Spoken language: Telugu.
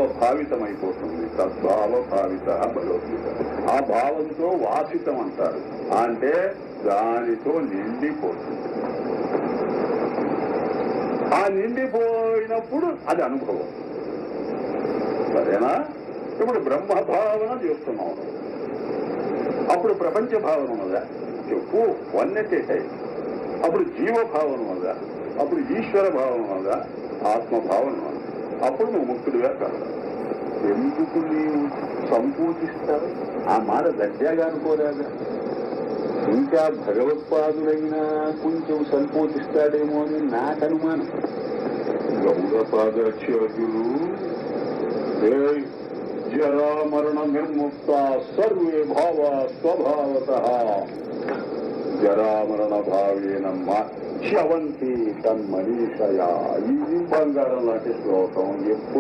భావితమైపోతుంది. తద్భావ భావిత భగవద్గీత. ఆ భావంతో వాసితం అంటారు. అంటే దానితో నిండిపోతుంది. ఆ నిండిపోయినప్పుడు అది అనుభవం. సరేనా? ఇప్పుడు బ్రహ్మభావన చేస్తున్నాం. అప్పుడు ప్రపంచ భావన ఉన్నదా? చెప్పు. వన్నెట్టేసాయి. అప్పుడు జీవభావన ఉన్నదా? అప్పుడు ఈశ్వర భావన ఉన్నదా? ఆత్మభావన ఉన్నదా? అప్పుడు నువ్వు ముక్తుడిగా కాదు. ఎందుకు నీవు సంకోచిస్తావు? ఆ మాట గట్టిగా అనుకోరాగా. ఇంకా భగవత్పాదుడైనా కొంచెం సంకోచిస్తాడేమో అని నాకు అనుమానం. గౌరపాదాచార్యులు జరా మరణ నిర్ముక్త సర్వే భావ స్వభావతః జరామరణ భావేన చ్యవంతి తన్మనీషయా. ఈ బంగారం లాంటి శ్లోకం ఎప్పుడు